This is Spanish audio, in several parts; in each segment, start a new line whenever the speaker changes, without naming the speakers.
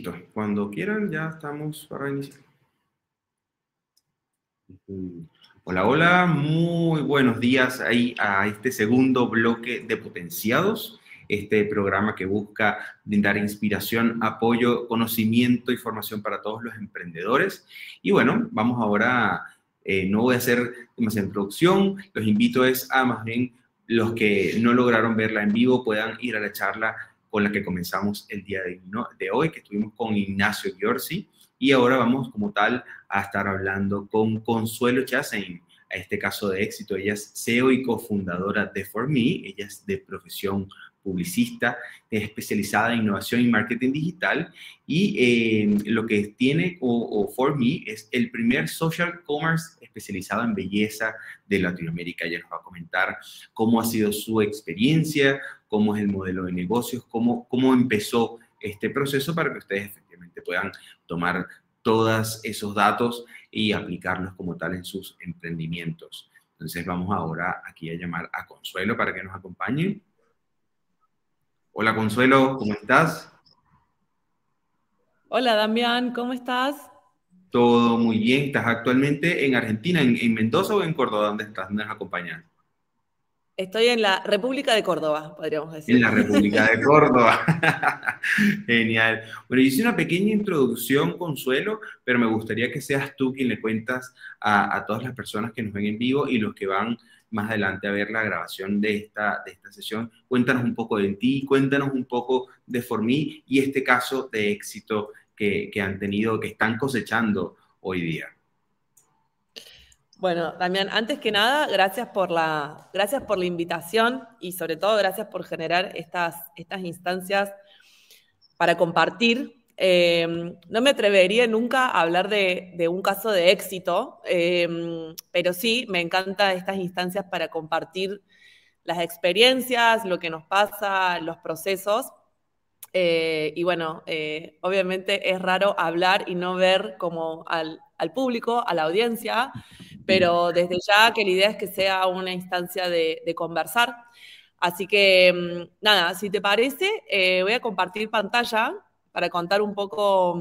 Listo, cuando quieran ya estamos para iniciar. Hola, hola, muy buenos días ahí a este segundo bloque de Potenciados, este programa que busca brindar inspiración, apoyo, conocimiento y formación para todos los emprendedores. Y bueno, vamos ahora, no voy a hacer demasiada introducción, los invito a más bien los que no lograron verla en vivo puedan ir a la charla con la que comenzamos el día de hoy, que estuvimos con Ignacio Giorgi, y ahora vamos como tal a estar hablando con Consuelo Chassain, a este caso de éxito. Ella es CEO y cofundadora de For.me, ella es de profesión publicista, es especializada en innovación y marketing digital, y lo que tiene For.me es el primer social commerce especializado en belleza de Latinoamérica. Ella nos va a comentar cómo ha sido su experiencia, cómo es el modelo de negocios, cómo empezó este proceso para que ustedes efectivamente puedan tomar todos esos datos y aplicarlos como tal en sus emprendimientos. Entonces vamos ahora aquí a llamar a Consuelo para que nos acompañe. Hola Consuelo, ¿cómo estás?
Hola Damián, ¿cómo estás?
Todo muy bien. ¿Estás actualmente en Argentina, en Mendoza o en Córdoba? ¿Dónde estás? ¿Dónde nos acompañas?
Estoy en la República de Córdoba, podríamos
En
decir.
la República de Córdoba. Genial. Bueno, yo hice una pequeña introducción, Consuelo, pero me gustaría que seas tú quien le cuentas a todas las personas que nos ven en vivo y los que van más adelante a ver la grabación de esta sesión. Cuéntanos un poco de ti, cuéntanos un poco de For.me y este caso de éxito que han tenido, que están cosechando hoy día.
Bueno, Damián, antes que nada, gracias por la invitación y sobre todo gracias por generar estas instancias para compartir. No me atrevería nunca a hablar de un caso de éxito, pero sí me encantan estas instancias para compartir las experiencias, lo que nos pasa, los procesos. Y bueno, obviamente es raro hablar y no ver como al público, a la audiencia, pero desde ya que la idea es que sea una instancia de conversar. Así que nada, si te parece, voy a compartir pantalla para contar un poco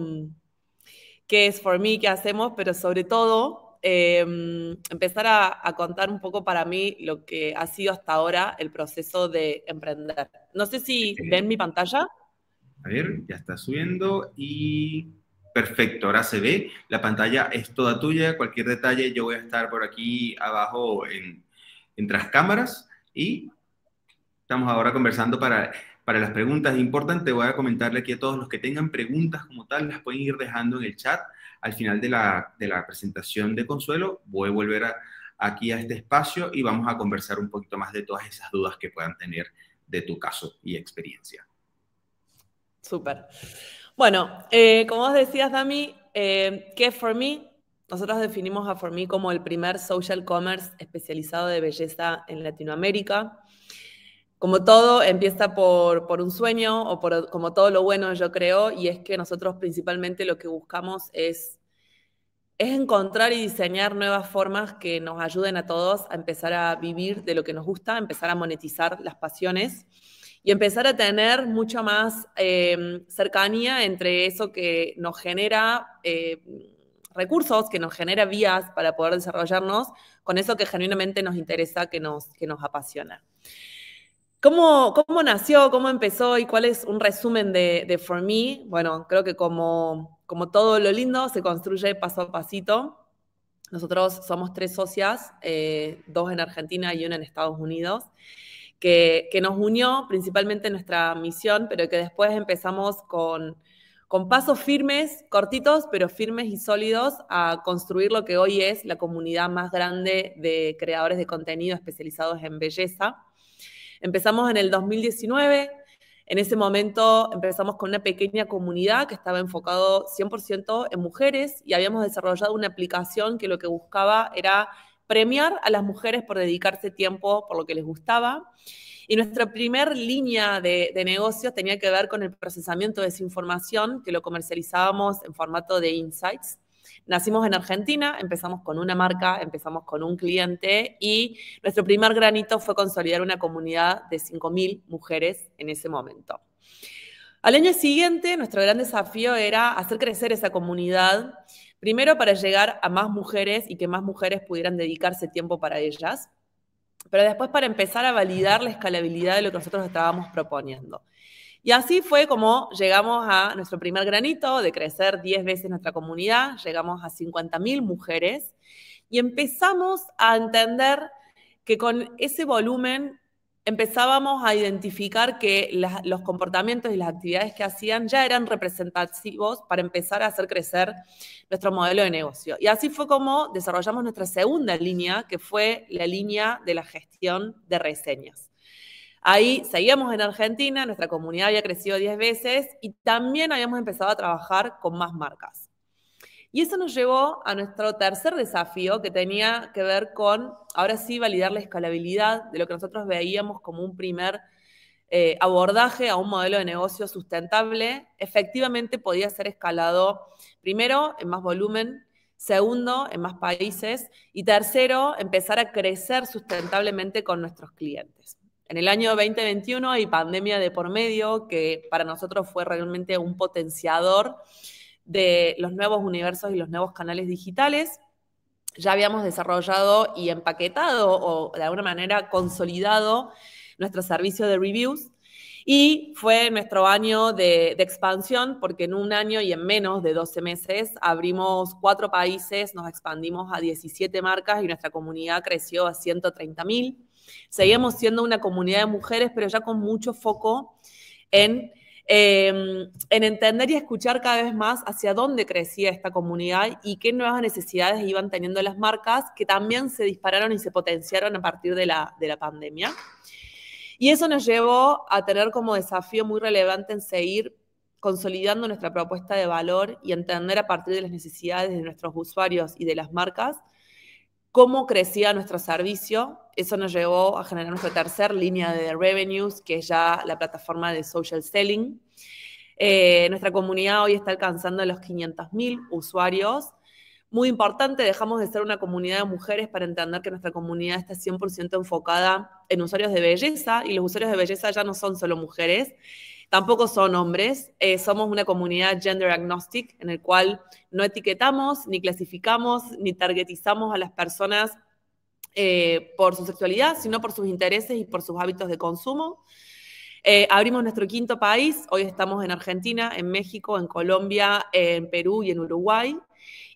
qué es For.me, qué hacemos, pero sobre todo empezar a contar un poco para mí lo que ha sido hasta ahora el proceso de emprender. No sé si ven mi pantalla.
A ver, ya está subiendo y perfecto, ahora se ve. La pantalla es toda tuya. Cualquier detalle, yo voy a estar por aquí abajo en tras cámaras y estamos ahora conversando para las preguntas. Importante, voy a comentarle aquí a todos los que tengan preguntas como tal, las pueden ir dejando en el chat. Al final de la presentación de Consuelo, voy a volver aquí a este espacio y vamos a conversar un poquito más de todas esas dudas que puedan tener de tu caso y experiencia.
Súper. Bueno, como vos decías, Dami, ¿qué es For.me? Nosotros definimos a For.me como el primer social commerce especializado de belleza en Latinoamérica. Como todo, empieza por un sueño o como todo lo bueno, yo creo, y es que nosotros principalmente lo que buscamos es encontrar y diseñar nuevas formas que nos ayuden a todos a empezar a vivir de lo que nos gusta, empezar a monetizar las pasiones y empezar a tener mucho más cercanía entre eso que nos genera recursos, que nos genera vías para poder desarrollarnos, con eso que genuinamente nos interesa, que nos apasiona. ¿Cómo nació, cómo empezó y cuál es un resumen de For.me? Bueno, creo que como todo lo lindo se construye paso a pasito. Nosotros somos 3 socias, 2 en Argentina y una en Estados Unidos, que nos unió principalmente nuestra misión, pero que después empezamos con pasos firmes, cortitos, pero firmes y sólidos, a construir lo que hoy es la comunidad más grande de creadores de contenido especializados en belleza. Empezamos en el 2019, en ese momento empezamos con una pequeña comunidad que estaba enfocado 100% en mujeres y habíamos desarrollado una aplicación que lo que buscaba era premiar a las mujeres por dedicarse tiempo por lo que les gustaba. Y nuestra primer línea de negocios tenía que ver con el procesamiento de esa información, que lo comercializábamos en formato de insights. Nacimos en Argentina, empezamos con una marca, empezamos con un cliente y nuestro primer granito fue consolidar una comunidad de 5.000 mujeres en ese momento. Al año siguiente, nuestro gran desafío era hacer crecer esa comunidad, primero para llegar a más mujeres y que más mujeres pudieran dedicarse tiempo para ellas, pero después para empezar a validar la escalabilidad de lo que nosotros estábamos proponiendo. Y así fue como llegamos a nuestro primer granito de crecer 10 veces nuestra comunidad, llegamos a 50.000 mujeres y empezamos a entender que con ese volumen empezábamos a identificar que los comportamientos y las actividades que hacían ya eran representativos para empezar a hacer crecer nuestro modelo de negocio. Y así fue como desarrollamos nuestra segunda línea, que fue la línea de la gestión de reseñas. Ahí seguíamos en Argentina, nuestra comunidad había crecido 10 veces y también habíamos empezado a trabajar con más marcas. Y eso nos llevó a nuestro tercer desafío, que tenía que ver con, ahora sí, validar la escalabilidad de lo que nosotros veíamos como un primer abordaje a un modelo de negocio sustentable. Efectivamente podía ser escalado, primero, en más volumen, segundo, en más países, y tercero, empezar a crecer sustentablemente con nuestros clientes. En el año 2021 hay pandemia de por medio, que para nosotros fue realmente un potenciador de los nuevos universos y los nuevos canales digitales. Ya habíamos desarrollado y empaquetado o de alguna manera consolidado nuestro servicio de reviews y fue nuestro año de expansión porque en un año y en menos de 12 meses abrimos 4 países, nos expandimos a 17 marcas y nuestra comunidad creció a 130.000. Seguimos siendo una comunidad de mujeres, pero ya con mucho foco en entender y escuchar cada vez más hacia dónde crecía esta comunidad y qué nuevas necesidades iban teniendo las marcas, que también se dispararon y se potenciaron a partir de la pandemia. Y eso nos llevó a tener como desafío muy relevante en seguir consolidando nuestra propuesta de valor y entender a partir de las necesidades de nuestros usuarios y de las marcas cómo crecía nuestro servicio. Eso nos llevó a generar nuestra tercera línea de revenues, que es ya la plataforma de social selling. Nuestra comunidad hoy está alcanzando los 500.000 usuarios. Muy importante, dejamos de ser una comunidad de mujeres para entender que nuestra comunidad está 100% enfocada en usuarios de belleza, y los usuarios de belleza ya no son solo mujeres, tampoco son hombres. Somos una comunidad gender agnostic, en el cual no etiquetamos, ni clasificamos, ni targetizamos a las personas por su sexualidad, sino por sus intereses y por sus hábitos de consumo. Abrimos nuestro quinto país, hoy estamos en Argentina, en México, en Colombia, en Perú y en Uruguay.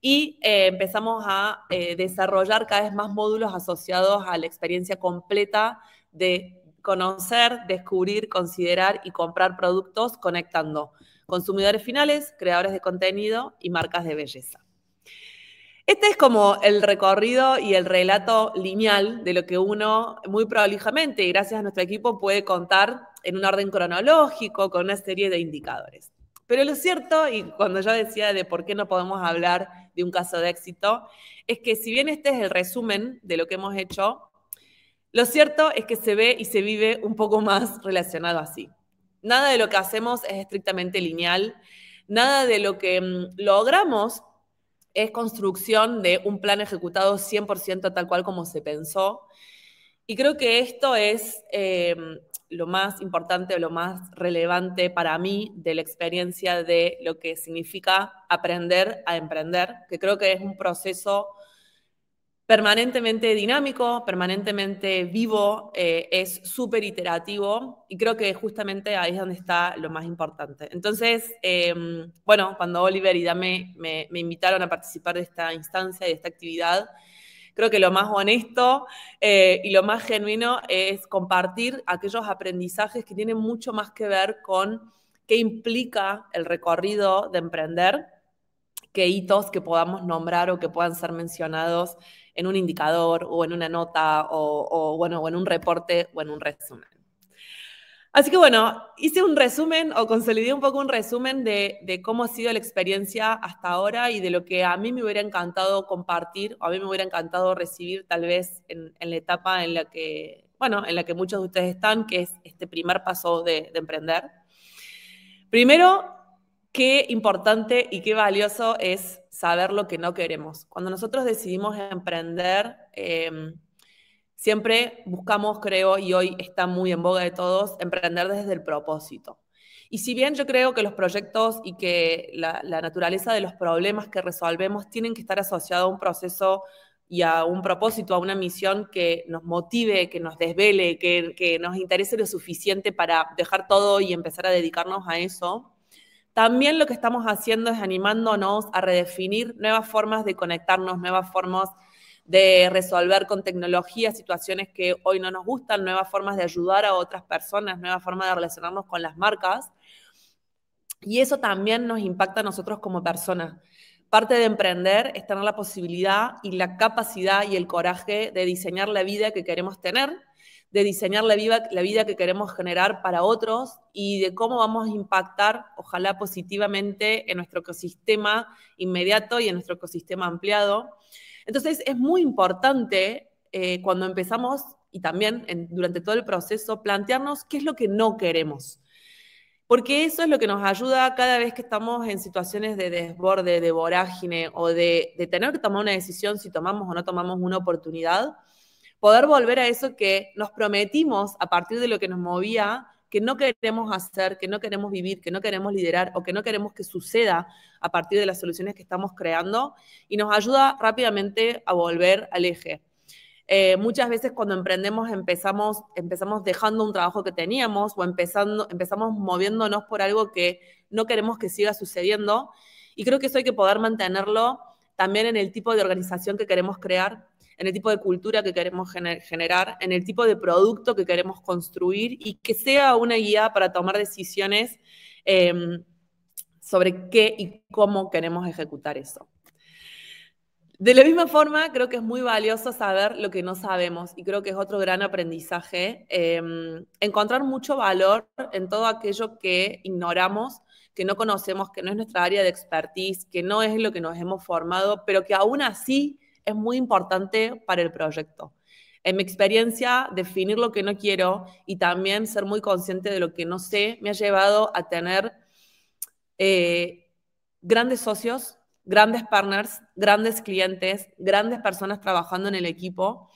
Y empezamos a desarrollar cada vez más módulos asociados a la experiencia completa de conocer, descubrir, considerar y comprar productos conectando consumidores finales, creadores de contenido y marcas de belleza. Este es como el recorrido y el relato lineal de lo que uno muy prolijamente y gracias a nuestro equipo puede contar en un orden cronológico con una serie de indicadores. Pero lo cierto, y cuando yo decía de por qué no podemos hablar de un caso de éxito, es que si bien este es el resumen de lo que hemos hecho, lo cierto es que se ve y se vive un poco más relacionado así. Nada de lo que hacemos es estrictamente lineal, nada de lo que logramos es construcción de un plan ejecutado 100% tal cual como se pensó. Y creo que esto es lo más importante o lo más relevante para mí de la experiencia de lo que significa aprender a emprender, que creo que es un proceso permanentemente dinámico, permanentemente vivo, es súper iterativo y creo que justamente ahí es donde está lo más importante. Entonces, bueno, cuando Oliver y Dame me invitaron a participar de esta instancia y de esta actividad, creo que lo más honesto y lo más genuino es compartir aquellos aprendizajes que tienen mucho más que ver con qué implica el recorrido de emprender, qué hitos que podamos nombrar o que puedan ser mencionados en un indicador o en una nota o en un reporte o en un resumen. Así que bueno, hice un resumen o consolidé un poco un resumen de cómo ha sido la experiencia hasta ahora y de lo que a mí me hubiera encantado compartir o a mí me hubiera encantado recibir tal vez en la etapa en la que, bueno, en la que muchos de ustedes están, que es este primer paso de emprender. Primero, qué importante y qué valioso es saber lo que no queremos. Cuando nosotros decidimos emprender, siempre buscamos, creo, y hoy está muy en boga de todos, emprender desde el propósito. Y si bien yo creo que los proyectos y que la naturaleza de los problemas que resolvemos tienen que estar asociados a un proceso y a un propósito, a una misión que nos motive, que nos desvele, que nos interese lo suficiente para dejar todo y empezar a dedicarnos a eso, también lo que estamos haciendo es animándonos a redefinir nuevas formas de conectarnos, nuevas formas de resolver con tecnología situaciones que hoy no nos gustan, nuevas formas de ayudar a otras personas, nuevas formas de relacionarnos con las marcas. Y eso también nos impacta a nosotros como personas. Parte de emprender es tener la posibilidad y la capacidad y el coraje de diseñar la vida que queremos tener, de diseñar la vida que queremos generar para otros y de cómo vamos a impactar, ojalá positivamente, en nuestro ecosistema inmediato y en nuestro ecosistema ampliado. Entonces, es muy importante cuando empezamos y también durante todo el proceso plantearnos qué es lo que no queremos. Porque eso es lo que nos ayuda cada vez que estamos en situaciones de desborde, de vorágine o de tener que tomar una decisión si tomamos o no tomamos una oportunidad, poder volver a eso que nos prometimos a partir de lo que nos movía, que no queremos hacer, que no queremos vivir, que no queremos liderar o que no queremos que suceda a partir de las soluciones que estamos creando y nos ayuda rápidamente a volver al eje. Muchas veces cuando emprendemos empezamos dejando un trabajo que teníamos o empezamos moviéndonos por algo que no queremos que siga sucediendo. Y creo que eso hay que poder mantenerlo también en el tipo de organización que queremos crear, en el tipo de cultura que queremos generar, en el tipo de producto que queremos construir y que sea una guía para tomar decisiones sobre qué y cómo queremos ejecutar eso. De la misma forma, creo que es muy valioso saber lo que no sabemos y creo que es otro gran aprendizaje, encontrar mucho valor en todo aquello que ignoramos, que no conocemos, que no es nuestra área de expertise, que no es lo que nos hemos formado, pero que aún así es muy importante para el proyecto. En mi experiencia, definir lo que no quiero y también ser muy consciente de lo que no sé me ha llevado a tener grandes socios, grandes partners, grandes clientes, grandes personas trabajando en el equipo.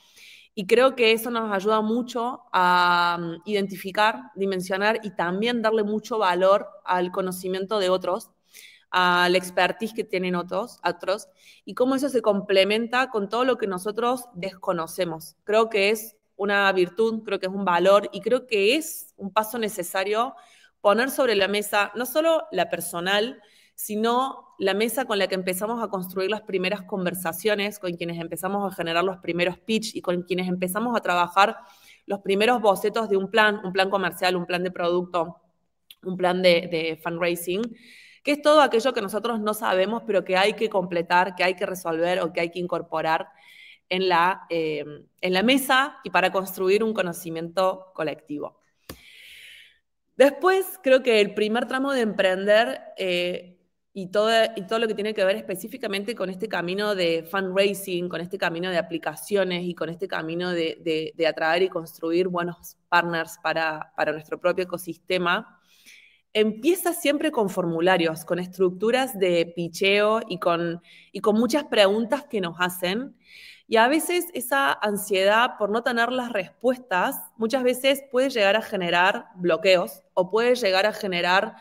Y creo que eso nos ayuda mucho a identificar, dimensionar y también darle mucho valor al conocimiento de otros, al expertise que tienen otros, y cómo eso se complementa con todo lo que nosotros desconocemos. Creo que es una virtud, creo que es un valor y creo que es un paso necesario poner sobre la mesa no solo la personal, sino la mesa con la que empezamos a construir las primeras conversaciones, con quienes empezamos a generar los primeros pitch y con quienes empezamos a trabajar los primeros bocetos de un plan comercial, un plan de producto, un plan de fundraising, que es todo aquello que nosotros no sabemos, pero que hay que completar, que hay que resolver o que hay que incorporar en la mesa y para construir un conocimiento colectivo. Después, creo que el primer tramo de emprender y todo lo que tiene que ver específicamente con este camino de fundraising, con este camino de aplicaciones y con este camino de atraer y construir buenos partners para nuestro propio ecosistema, empieza siempre con formularios, con estructuras de picheo y con muchas preguntas que nos hacen. Y a veces esa ansiedad por no tener las respuestas, muchas veces puede llegar a generar bloqueos o puede llegar a generar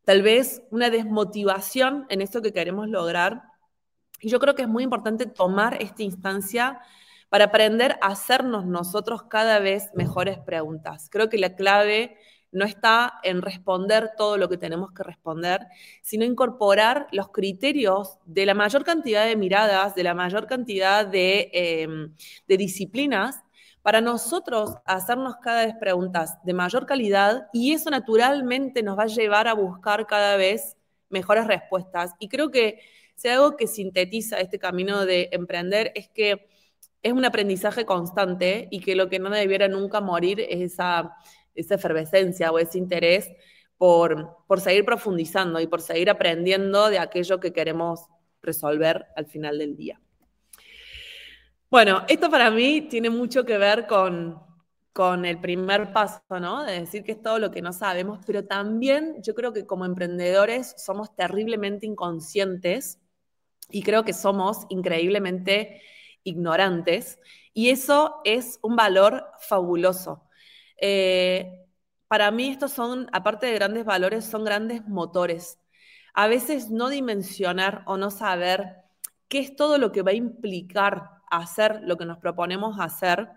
tal vez una desmotivación en eso que queremos lograr. Y yo creo que es muy importante tomar esta instancia para aprender a hacernos nosotros cada vez mejores preguntas. Creo que la clave no está en responder todo lo que tenemos que responder, sino incorporar los criterios de la mayor cantidad de miradas, de la mayor cantidad de disciplinas, para nosotros hacernos cada vez preguntas de mayor calidad y eso naturalmente nos va a llevar a buscar cada vez mejores respuestas. Y creo que si hay algo que sintetiza este camino de emprender es que es un aprendizaje constante y que lo que no debiera nunca morir es esa efervescencia o ese interés por seguir profundizando y por seguir aprendiendo de aquello que queremos resolver al final del día. Bueno, esto para mí tiene mucho que ver con el primer paso, ¿no? De decir que es todo lo que no sabemos, pero también yo creo que como emprendedores somos terriblemente inconscientes y creo que somos increíblemente ignorantes y eso es un valor fabuloso. para mí estos son, aparte de grandes valores, son grandes motores. A veces no dimensionar o no saber qué es todo lo que va a implicar hacer lo que nos proponemos hacer,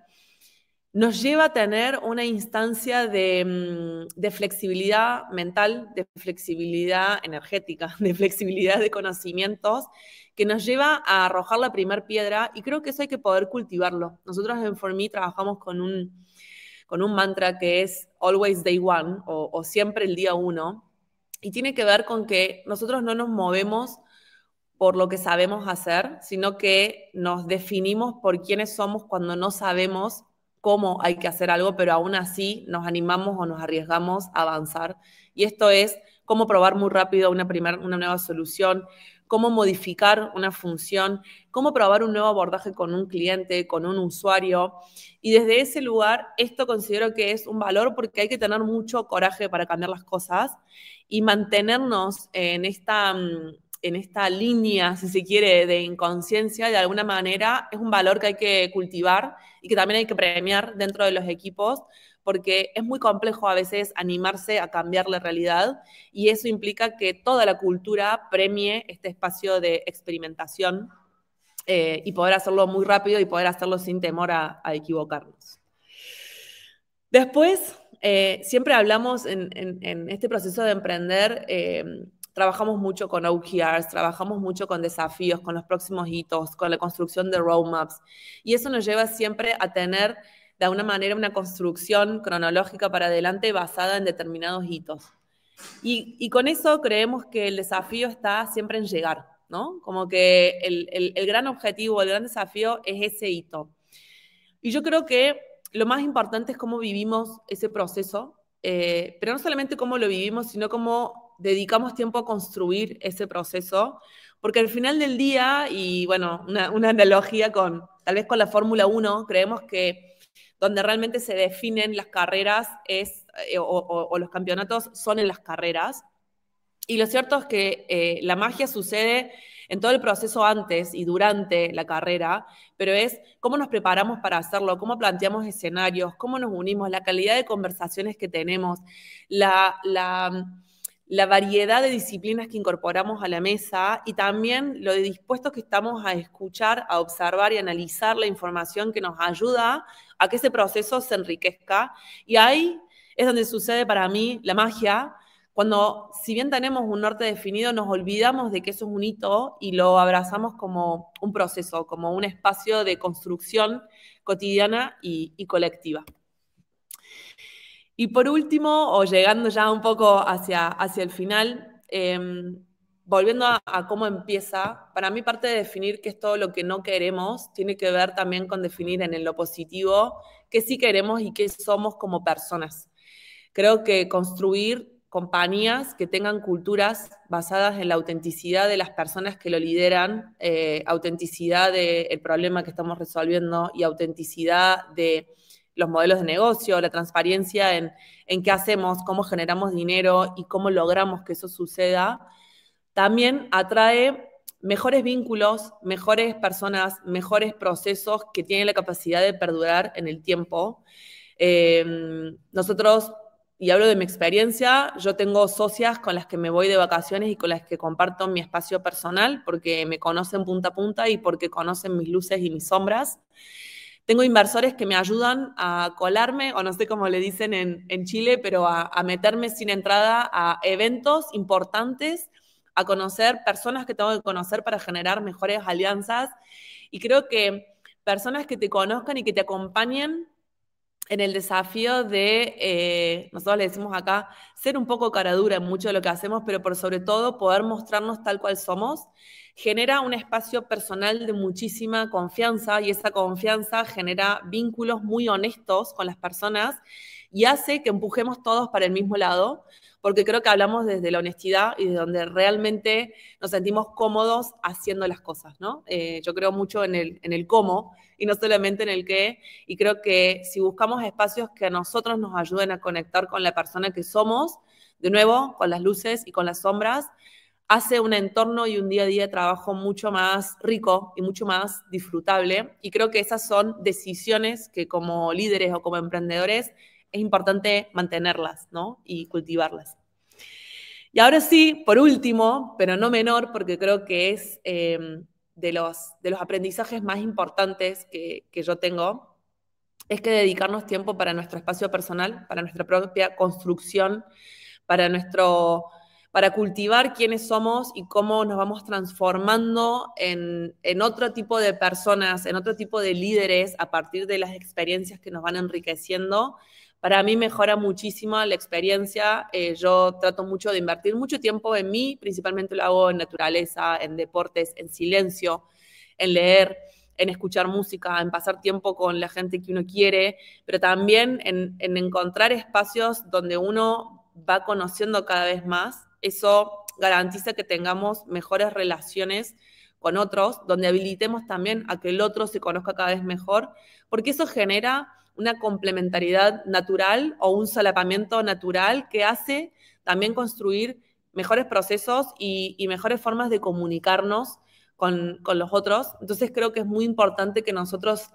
nos lleva a tener una instancia de flexibilidad mental, de flexibilidad energética, de flexibilidad de conocimientos, que nos lleva a arrojar la primer piedra, y creo que eso hay que poder cultivarlo. Nosotros en For Me trabajamos con un mantra que es Always Day One, o siempre el día uno, y tiene que ver con que nosotros no nos movemos por lo que sabemos hacer, sino que nos definimos por quiénes somos cuando no sabemos cómo hay que hacer algo, pero aún así nos animamos o nos arriesgamos a avanzar. Y esto es cómo probar muy rápido una nueva solución, cómo modificar una función, cómo probar un nuevo abordaje con un cliente, con un usuario. Y desde ese lugar, esto considero que es un valor porque hay que tener mucho coraje para cambiar las cosas y mantenernos en esta línea, si se quiere, de inconsciencia, de alguna manera, es un valor que hay que cultivar y que también hay que premiar dentro de los equipos, porque es muy complejo a veces animarse a cambiar la realidad, y eso implica que toda la cultura premie este espacio de experimentación, y poder hacerlo muy rápido y poder hacerlo sin temor a equivocarnos. Después, siempre hablamos en este proceso de emprender, trabajamos mucho con OKRs, trabajamos mucho con desafíos, con los próximos hitos, con la construcción de roadmaps. Y eso nos lleva siempre a tener, de alguna manera, una construcción cronológica para adelante basada en determinados hitos. Y con eso creemos que el desafío está siempre en llegar, ¿no? Como que el gran objetivo, el gran desafío es ese hito. Y yo creo que lo más importante es cómo vivimos ese proceso, pero no solamente cómo lo vivimos, sino cómo dedicamos tiempo a construir ese proceso, porque al final del día, y bueno, una analogía tal vez con la Fórmula 1, creemos que donde realmente se definen las carreras o los campeonatos son en las carreras. Y lo cierto es que la magia sucede en todo el proceso antes y durante la carrera, pero es cómo nos preparamos para hacerlo, cómo planteamos escenarios, cómo nos unimos, la calidad de conversaciones que tenemos, la variedad de disciplinas que incorporamos a la mesa, y también lo dispuestos que estamos a escuchar, a observar y analizar la información que nos ayuda a que ese proceso se enriquezca. Y ahí es donde sucede para mí la magia, cuando, si bien tenemos un norte definido, nos olvidamos de que eso es un hito y lo abrazamos como un proceso, como un espacio de construcción cotidiana y colectiva. Y por último, o llegando ya un poco hacia el final, volviendo a cómo empieza, para mí parte de definir qué es todo lo que no queremos tiene que ver también con definir en lo positivo qué sí queremos y qué somos como personas. Creo que construir compañías que tengan culturas basadas en la autenticidad de las personas que lo lideran, autenticidad del problema que estamos resolviendo y autenticidad de los modelos de negocio, la transparencia en qué hacemos, cómo generamos dinero y cómo logramos que eso suceda, también atrae mejores vínculos, mejores personas, mejores procesos que tienen la capacidad de perdurar en el tiempo. Nosotros, y hablo de mi experiencia, yo tengo socias con las que me voy de vacaciones y con las que comparto mi espacio personal porque me conocen punta a punta y porque conocen mis luces y mis sombras. Tengo inversores que me ayudan a colarme, o no sé cómo le dicen en Chile, pero a meterme sin entrada a eventos importantes, a conocer personas que tengo que conocer para generar mejores alianzas. Y creo que personas que te conozcan y que te acompañen en el desafío de, nosotros le decimos acá, ser un poco cara dura en mucho de lo que hacemos, pero por sobre todo poder mostrarnos tal cual somos, genera un espacio personal de muchísima confianza, y esa confianza genera vínculos muy honestos con las personas y hace que empujemos todos para el mismo lado, porque creo que hablamos desde la honestidad y de donde realmente nos sentimos cómodos haciendo las cosas, ¿no? Yo creo mucho en el cómo y no solamente en el qué, y creo que si buscamos espacios que a nosotros nos ayuden a conectar con la persona que somos, de nuevo, con las luces y con las sombras, hace un entorno y un día a día de trabajo mucho más rico y mucho más disfrutable. Y creo que esas son decisiones que como líderes o como emprendedores es importante mantenerlas, ¿no? Y cultivarlas. Y ahora sí, por último, pero no menor, porque creo que es de los aprendizajes más importantes que yo tengo, es que dedicarnos tiempo para nuestro espacio personal, para nuestra propia construcción, para cultivar quiénes somos y cómo nos vamos transformando en otro tipo de personas, en otro tipo de líderes a partir de las experiencias que nos van enriqueciendo. Para mí mejora muchísimo la experiencia. Yo trato mucho de invertir mucho tiempo en mí, principalmente lo hago en naturaleza, en deportes, en silencio, en leer, en escuchar música, en pasar tiempo con la gente que uno quiere, pero también en encontrar espacios donde uno va conociendo cada vez más. Eso garantiza que tengamos mejores relaciones con otros, donde habilitemos también a que el otro se conozca cada vez mejor, porque eso genera una complementariedad natural o un solapamiento natural que hace también construir mejores procesos y mejores formas de comunicarnos con los otros. Entonces creo que es muy importante que nosotros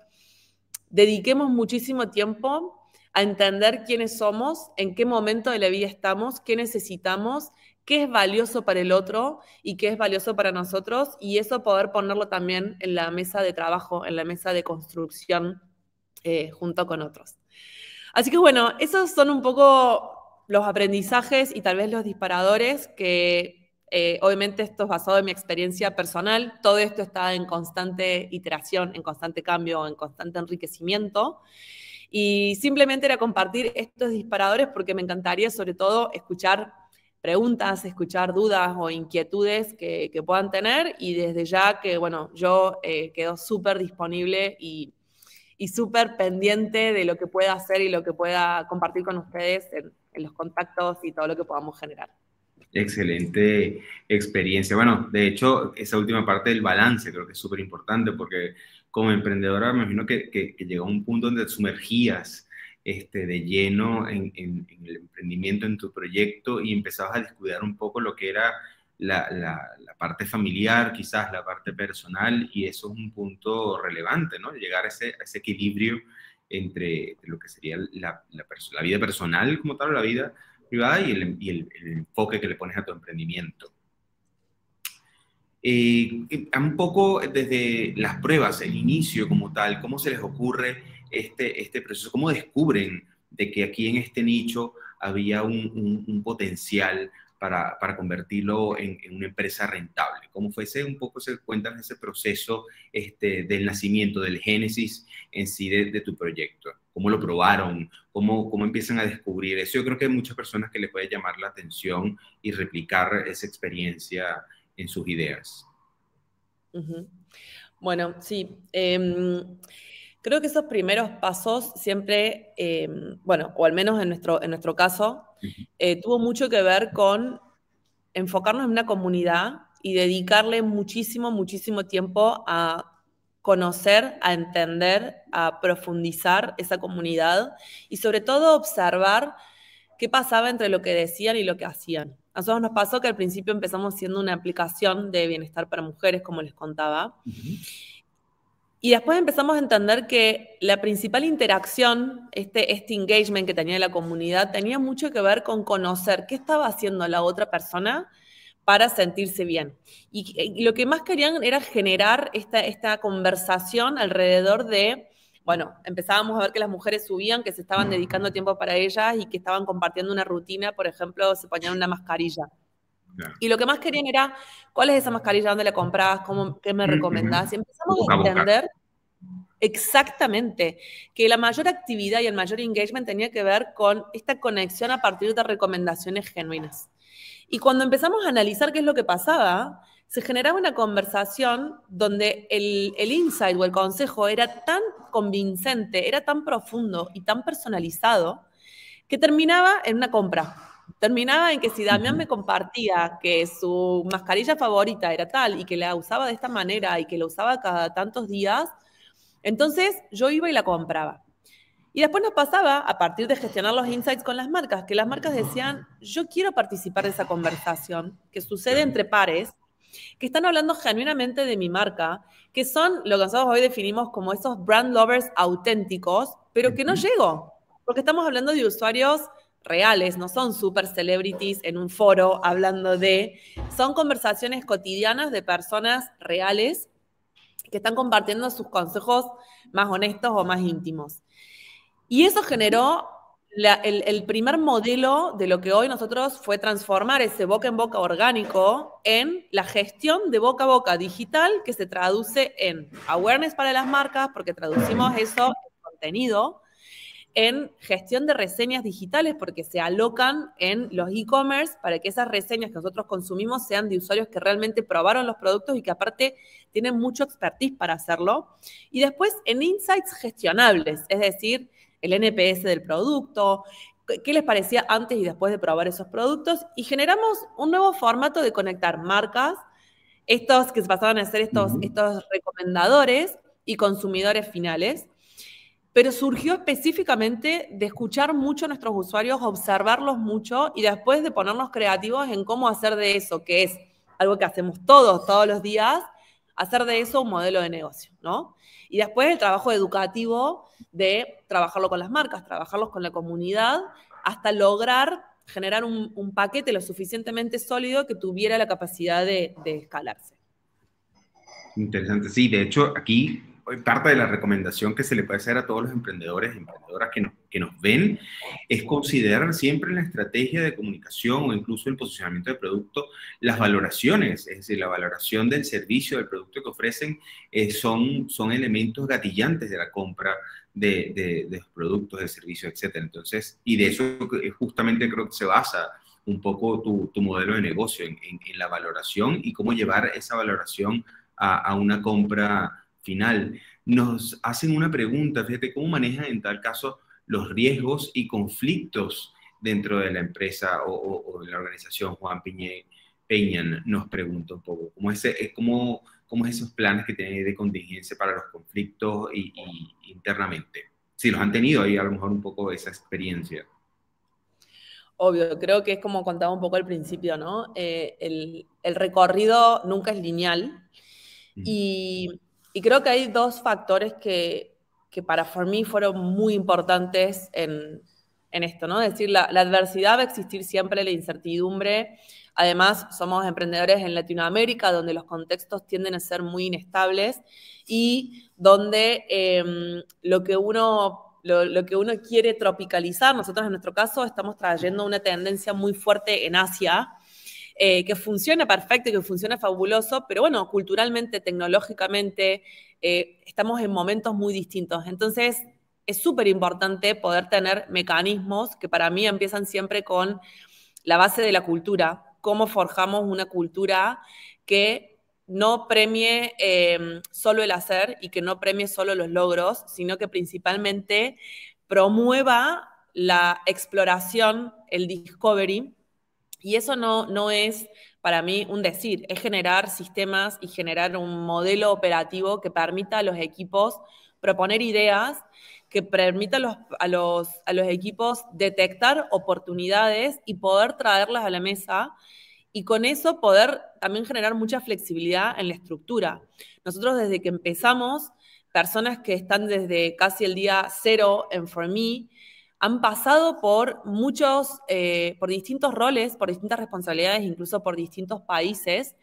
dediquemos muchísimo tiempo a entender quiénes somos, en qué momento de la vida estamos, qué necesitamos, qué es valioso para el otro y qué es valioso para nosotros, y eso poder ponerlo también en la mesa de trabajo, en la mesa de construcción junto con otros. Así que bueno, esos son un poco los aprendizajes y tal vez los disparadores que obviamente esto es basado en mi experiencia personal, todo esto está en constante iteración, en constante cambio, en constante enriquecimiento. Y simplemente era compartir estos disparadores porque me encantaría sobre todo escuchar preguntas, escuchar dudas o inquietudes que puedan tener, y desde ya que, bueno, yo quedo súper disponible y súper pendiente de lo que pueda hacer y lo que pueda compartir con ustedes en los contactos y todo lo que podamos generar.
Excelente experiencia. Bueno, de hecho, esa última parte del balance creo que es súper importante porque como emprendedora me imagino que llegó a un punto donde te sumergías de lleno en el emprendimiento, en tu proyecto y empezabas a descuidar un poco lo que era la parte familiar, quizás la parte personal, y eso es un punto relevante, ¿no? Llegar a ese equilibrio entre lo que sería la vida personal como tal, la vida privada y el enfoque que le pones a tu emprendimiento. Un poco desde las pruebas, el inicio como tal, ¿cómo se les ocurre este proceso? ¿Cómo descubren de que aquí en este nicho había un potencial para convertirlo en una empresa rentable? ¿Cómo fue un poco, se cuentan ese proceso del nacimiento, del génesis en sí de tu proyecto? ¿Cómo lo probaron? ¿Cómo empiezan a descubrir eso? Yo creo que hay muchas personas que les puede llamar la atención y replicar esa experiencia en sus ideas.
Uh-huh. Bueno, sí. Creo que esos primeros pasos siempre, bueno, o al menos en nuestro caso, tuvo mucho que ver con enfocarnos en una comunidad y dedicarle muchísimo, muchísimo tiempo a conocer, a entender, a profundizar esa comunidad y sobre todo observar qué pasaba entre lo que decían y lo que hacían. A nosotros nos pasó que al principio empezamos siendo una aplicación de bienestar para mujeres, como les contaba, y después empezamos a entender que la principal interacción, este engagement que tenía la comunidad, tenía mucho que ver con conocer qué estaba haciendo la otra persona para sentirse bien. Y lo que más querían era generar esta conversación alrededor de, bueno, empezábamos a ver que las mujeres subían, que se estaban dedicando tiempo para ellas y que estaban compartiendo una rutina, por ejemplo, se ponían una mascarilla. Y lo que más querían era, ¿cuál es esa mascarilla? ¿Dónde la comprás? ¿Qué me recomendás? Y empezamos a entender exactamente que la mayor actividad y el mayor engagement tenía que ver con esta conexión a partir de recomendaciones genuinas. Y cuando empezamos a analizar qué es lo que pasaba, se generaba una conversación donde el insight o el consejo era tan convincente, era tan profundo y tan personalizado, que terminaba en una compra. Terminaba en que si Damián me compartía que su mascarilla favorita era tal y que la usaba de esta manera y que la usaba cada tantos días, entonces yo iba y la compraba. Y después nos pasaba, a partir de gestionar los insights con las marcas, que las marcas decían, yo quiero participar de esa conversación que sucede entre pares, que están hablando genuinamente de mi marca, que son lo que nosotros hoy definimos como esos brand lovers auténticos, pero que no llego. Porque estamos hablando de usuarios reales, no son super celebrities en un foro hablando de... Son conversaciones cotidianas de personas reales que están compartiendo sus consejos más honestos o más íntimos. Y eso generó el primer modelo de lo que hoy nosotros fue transformar ese boca en boca orgánico en la gestión de boca a boca digital, que se traduce en awareness para las marcas, porque traducimos eso en contenido, en gestión de reseñas digitales, porque se alocan en los e-commerce para que esas reseñas que nosotros consumimos sean de usuarios que realmente probaron los productos y que aparte tienen mucho expertise para hacerlo. Y después en insights gestionables, es decir, el NPS del producto, qué les parecía antes y después de probar esos productos, y generamos un nuevo formato de conectar marcas, estos que se pasaban a ser estos recomendadores y consumidores finales, pero surgió específicamente de escuchar mucho a nuestros usuarios, observarlos mucho y después de ponernos creativos en cómo hacer de eso, que es algo que hacemos todos los días, hacer de eso un modelo de negocio, ¿no? Y después el trabajo educativo de trabajarlo con las marcas, trabajarlos con la comunidad, hasta lograr generar un paquete lo suficientemente sólido que tuviera la capacidad de escalarse.
Interesante, sí, de hecho aquí parte de la recomendación que se le puede hacer a todos los emprendedores y emprendedoras que nos ven es considerar siempre en la estrategia de comunicación o incluso el posicionamiento del producto las valoraciones, es decir, la valoración del servicio, del producto que ofrecen son elementos gatillantes de la compra de los productos, del servicio, etcétera. Entonces, y de eso justamente creo que se basa un poco tu modelo de negocio en la valoración y cómo llevar esa valoración a una compra final. Nos hacen una pregunta, fíjate, ¿cómo manejan en tal caso los riesgos y conflictos dentro de la empresa o de la organización? Juan Peña nos pregunta un poco, ¿cómo es esos planes que tienen de contingencia para los conflictos y internamente? Si los han tenido ahí, a lo mejor un poco esa experiencia.
Obvio, creo que es como contaba un poco al principio, ¿no? El recorrido nunca es lineal. Y creo que hay dos factores que para For Me fueron muy importantes en esto, ¿no? Es decir, la adversidad va a existir siempre, la incertidumbre. Además, somos emprendedores en Latinoamérica, donde los contextos tienden a ser muy inestables y donde lo que uno quiere tropicalizar, nosotros en nuestro caso estamos trayendo una tendencia muy fuerte en Asia, que funciona perfecto y que funciona fabuloso, pero bueno, culturalmente, tecnológicamente, estamos en momentos muy distintos. Entonces, es súper importante poder tener mecanismos que para mí empiezan siempre con la base de la cultura, cómo forjamos una cultura que no premie solo el hacer y que no premie solo los logros, sino que principalmente promueva la exploración, el discovery. Y eso no es para mí un decir, es generar sistemas y generar un modelo operativo que permita a los equipos proponer ideas, que permita a los equipos detectar oportunidades y poder traerlas a la mesa y con eso poder también generar mucha flexibilidad en la estructura. Nosotros desde que empezamos, personas que están desde casi el día cero en For Me, han pasado por por distintos roles, por distintas responsabilidades, incluso por distintos países,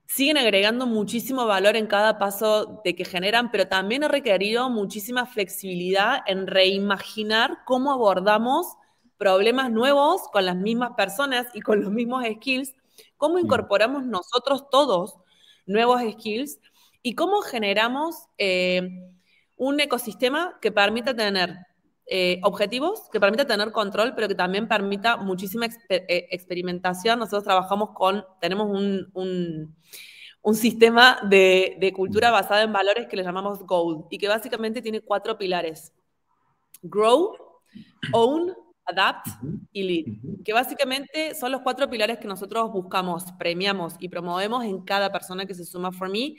siguen agregando muchísimo valor en cada paso de que generan, pero también ha requerido muchísima flexibilidad en reimaginar cómo abordamos problemas nuevos con las mismas personas y con los mismos skills, cómo incorporamos nosotros todos nuevos skills y cómo generamos un ecosistema que permita tener objetivos, que permita tener control, pero que también permita muchísima experimentación. Nosotros tenemos un sistema de cultura basada en valores que le llamamos GOLD y que básicamente tiene 4 pilares. Grow, Own, Adapt y Lead, que básicamente son los 4 pilares que nosotros buscamos, premiamos y promovemos en cada persona que se suma a For Me,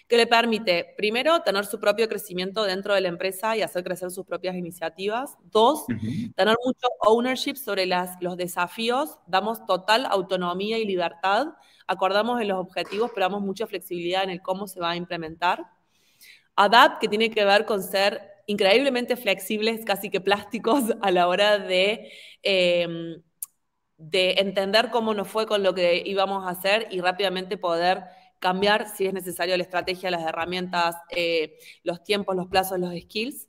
que le permite, primero, tener su propio crecimiento dentro de la empresa y hacer crecer sus propias iniciativas. 2, tener mucho ownership sobre los desafíos, damos total autonomía y libertad, acordamos en los objetivos, pero damos mucha flexibilidad en el cómo se va a implementar. Adapt, que tiene que ver con ser increíblemente flexibles, casi que plásticos a la hora de entender cómo nos fue con lo que íbamos a hacer y rápidamente poder cambiar, si es necesario, la estrategia, las herramientas, los tiempos, los plazos, los skills.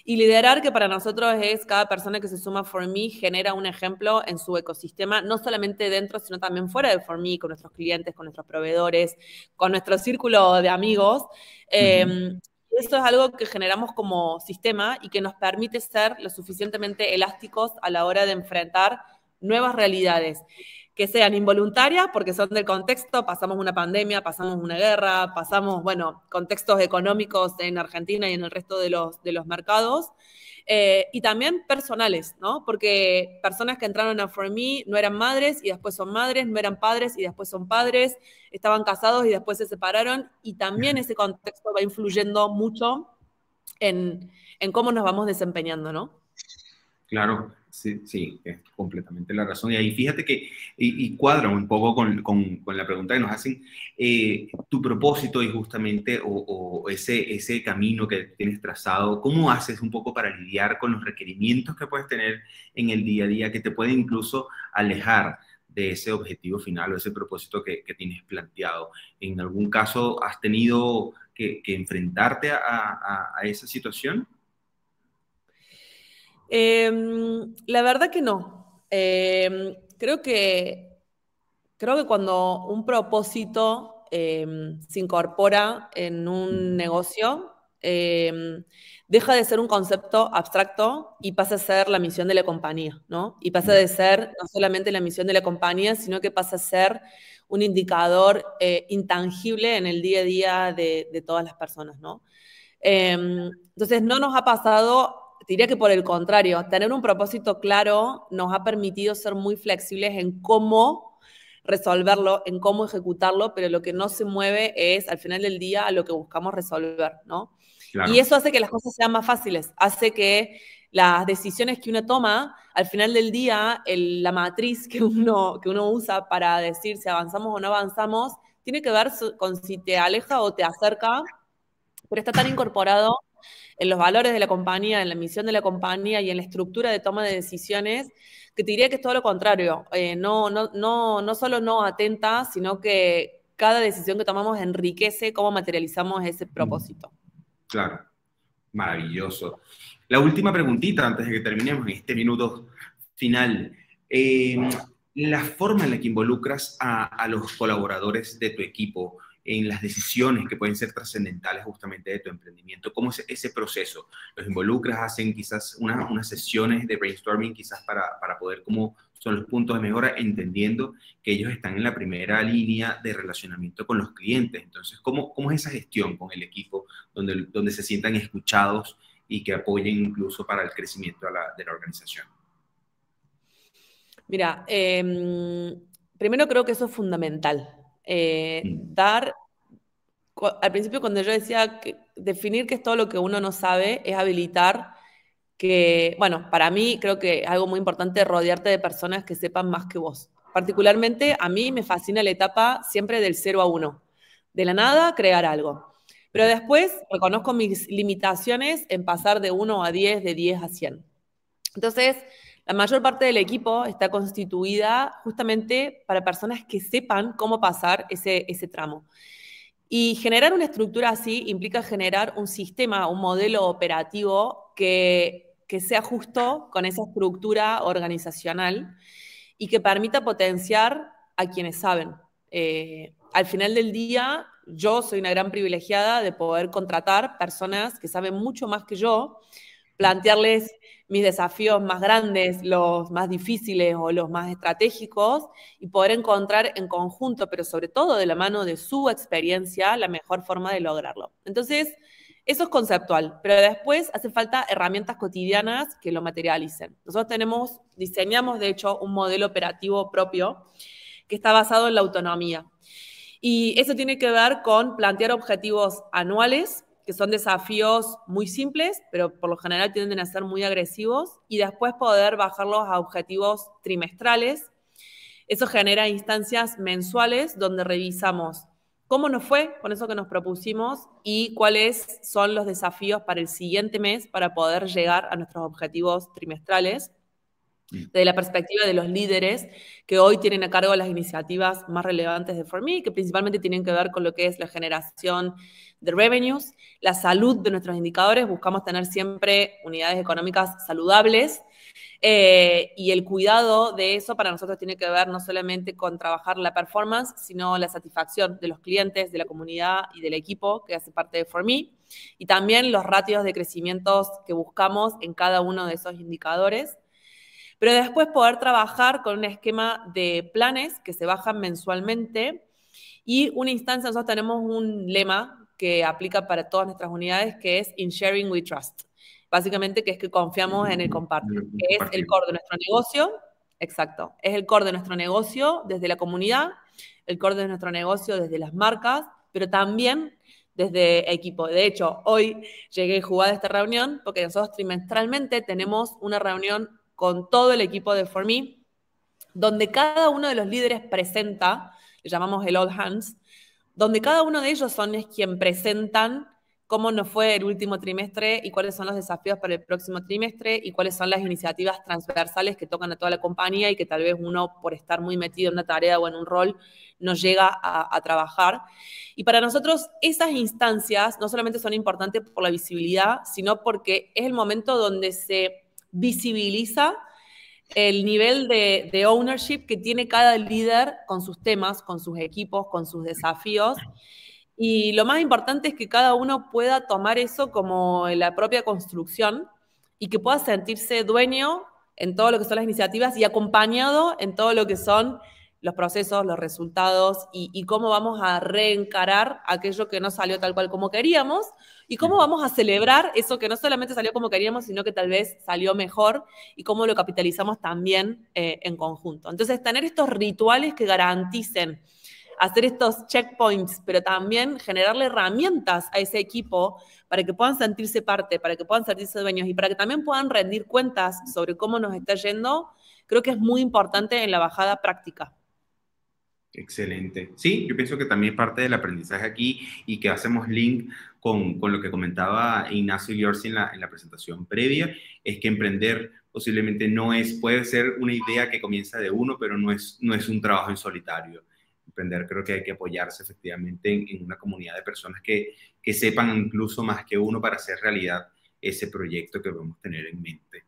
Y liderar, que para nosotros es cada persona que se suma a For.me genera un ejemplo en su ecosistema, no solamente dentro, sino también fuera de For.me, con nuestros clientes, con nuestros proveedores, con nuestro círculo de amigos. Eso es algo que generamos como sistema y que nos permite ser lo suficientemente elásticos a la hora de enfrentar nuevas realidades, que sean involuntarias porque son del contexto, pasamos una pandemia, pasamos una guerra, pasamos, bueno, contextos económicos en Argentina y en el resto de los mercados, y también personales, ¿no? Porque personas que entraron a For.me no eran madres y después son madres, no eran padres y después son padres, estaban casados y después se separaron, y también ese contexto va influyendo mucho en cómo nos vamos desempeñando, ¿no?
Claro, sí, sí, es completamente la razón. Y ahí fíjate que, y cuadra un poco con la pregunta que nos hacen, tu propósito y justamente, o ese camino que tienes trazado, ¿cómo haces un poco para lidiar con los requerimientos que puedes tener en el día a día que te pueden incluso alejar de ese objetivo final o ese propósito que tienes planteado? ¿En algún caso has tenido que enfrentarte a esa situación?
La verdad que no. Creo que cuando un propósito se incorpora en un negocio, deja de ser un concepto abstracto y pasa a ser la misión de la compañía, ¿no? Y pasa de ser no solamente la misión de la compañía, sino que pasa a ser un indicador intangible en el día a día de todas las personas, ¿no? Entonces, no nos ha pasado, diría que por el contrario, tener un propósito claro nos ha permitido ser muy flexibles en cómo resolverlo, en cómo ejecutarlo, pero lo que no se mueve es, al final del día, a lo que buscamos resolver, ¿no? Y
Claro.
eso hace que las cosas sean más fáciles, hace que las decisiones que uno toma, al final del día, la matriz que uno usa para decir si avanzamos o no avanzamos, tiene que ver con si te aleja o te acerca, pero está tan incorporado en los valores de la compañía, en la misión de la compañía y en la estructura de toma de decisiones, que te diría que es todo lo contrario. No solo no atenta, sino que cada decisión que tomamos enriquece cómo materializamos ese propósito.
Claro, maravilloso. La última preguntita antes de que terminemos en este minuto final. La forma en la que involucras a los colaboradores de tu equipo en las decisiones que pueden ser trascendentales justamente de tu emprendimiento, ¿cómo es ese proceso? ¿Los involucras? ¿Hacen quizás unas sesiones de brainstorming quizás para poder, cómo son los puntos de mejora, entendiendo que ellos están en la primera línea de relacionamiento con los clientes? Entonces, ¿cómo es esa gestión con el equipo donde se sientan escuchados y que apoyen incluso para el crecimiento de la organización?
Mira, primero creo que eso es fundamental.
Mm.
Al principio cuando yo decía que definir qué es todo lo que uno no sabe, es habilitar que, bueno, para mí creo que algo muy importante es rodearte de personas que sepan más que vos. Particularmente a mí me fascina la etapa siempre del 0 a 1. De la nada, crear algo. Pero después reconozco mis limitaciones en pasar de 1 a 10, de 10 a 100. Entonces, la mayor parte del equipo está constituida justamente para personas que sepan cómo pasar ese tramo. Y generar una estructura así implica generar un sistema, un modelo operativo que sea justo con esa estructura organizacional y que permita potenciar a quienes saben. Al final del día, yo soy una gran privilegiada de poder contratar personas que saben mucho más que yo, plantearles mis desafíos más grandes, los más difíciles o los más estratégicos, y poder encontrar en conjunto, pero sobre todo de la mano de su experiencia, la mejor forma de lograrlo. Entonces, eso es conceptual, pero después hace falta herramientas cotidianas que lo materialicen. Nosotros diseñamos de hecho un modelo operativo propio que está basado en la autonomía. Y eso tiene que ver con plantear objetivos anuales, que son desafíos muy simples, pero por lo general tienden a ser muy agresivos, y después poder bajarlos a objetivos trimestrales. Eso genera instancias mensuales donde revisamos cómo nos fue con eso que nos propusimos y cuáles son los desafíos para el siguiente mes para poder llegar a nuestros objetivos trimestrales desde la perspectiva de los líderes que hoy tienen a cargo las iniciativas más relevantes de For Me, que principalmente tienen que ver con lo que es la generación de revenues, la salud de nuestros indicadores. Buscamos tener siempre unidades económicas saludables, y el cuidado de eso para nosotros tiene que ver no solamente con trabajar la performance, sino la satisfacción de los clientes, de la comunidad y del equipo que hace parte de For Me, y también los ratios de crecimientos que buscamos en cada uno de esos indicadores. Pero después poder trabajar con un esquema de planes que se bajan mensualmente y una instancia. Nosotros tenemos un lema que aplica para todas nuestras unidades, que es In Sharing We Trust. Básicamente, que es que confiamos en el compartir, que es el core de nuestro negocio. Exacto, es el core de nuestro negocio desde la comunidad, el core de nuestro negocio desde las marcas, pero también desde equipo. De hecho, hoy llegué jugada a esta reunión porque nosotros trimestralmente tenemos una reunión con todo el equipo de For Me, donde cada uno de los líderes presenta, le llamamos el All Hands, donde cada uno de ellos son quien presentan cómo nos fue el último trimestre y cuáles son los desafíos para el próximo trimestre y cuáles son las iniciativas transversales que tocan a toda la compañía y que tal vez uno, por estar muy metido en una tarea o en un rol, no llega a trabajar. Y para nosotros esas instancias no solamente son importantes por la visibilidad, sino porque es el momento donde se visibiliza el nivel de ownership que tiene cada líder con sus temas, con sus equipos, con sus desafíos. Y lo más importante es que cada uno pueda tomar eso como la propia construcción y que pueda sentirse dueño en todo lo que son las iniciativas y acompañado en todo lo que son los procesos, los resultados y cómo vamos a reencarar aquello que no salió tal cual como queríamos y cómo vamos a celebrar eso que no solamente salió como queríamos, sino que tal vez salió mejor y cómo lo capitalizamos también en conjunto. Entonces, tener estos rituales que garanticen hacer estos checkpoints, pero también generarle herramientas a ese equipo para que puedan sentirse parte, para que puedan sentirse dueños y para que también puedan rendir cuentas sobre cómo nos está yendo, creo que es muy importante en la bajada práctica.
Excelente. Sí, yo pienso que también es parte del aprendizaje aquí y que hacemos link con lo que comentaba Ignacio Giorgi en la presentación previa, es que emprender posiblemente no es, puede ser una idea que comienza de uno, pero no es un trabajo en solitario. Emprender creo que hay que apoyarse efectivamente en una comunidad de personas que sepan incluso más que uno para hacer realidad ese proyecto que vamos a tener en mente.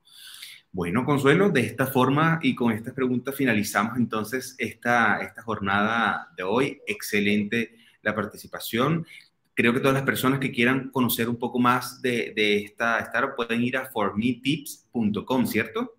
Bueno, Consuelo, de esta forma y con estas preguntas finalizamos entonces esta jornada de hoy. Excelente la participación. Creo que todas las personas que quieran conocer un poco más de esta startup pueden ir a formetips.com, ¿cierto?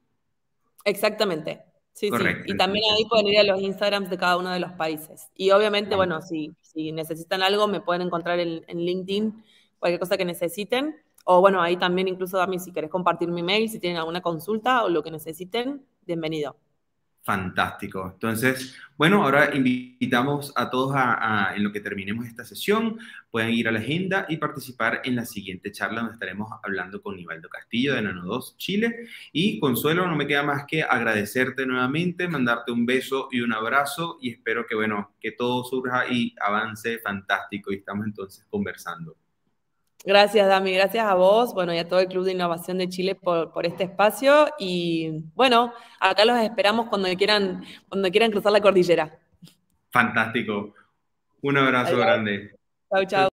Exactamente. Sí,
Correcto.
sí. Y también ahí pueden ir a los Instagrams de cada uno de los países. Y obviamente, bueno, si necesitan algo, me pueden encontrar en LinkedIn, cualquier cosa que necesiten. O bueno, ahí también incluso, Dami, si querés compartir mi mail, si tienen alguna consulta o lo que necesiten, bienvenido.
Fantástico. Entonces, bueno, ahora invitamos a todos en lo que terminemos esta sesión, pueden ir a la agenda y participar en la siguiente charla donde estaremos hablando con Nivaldo Castillo de Nano2 Chile. Y Consuelo, no me queda más que agradecerte nuevamente, mandarte un beso y un abrazo y espero que, bueno, que todo surja y avance fantástico y estamos entonces conversando.
Gracias, Dami, gracias a vos, bueno, y a todo el Club de Innovación de Chile por este espacio. Y bueno, acá los esperamos cuando quieran cruzar la cordillera.
Fantástico. Un abrazo
Adiós.
grande.
Chau, chau.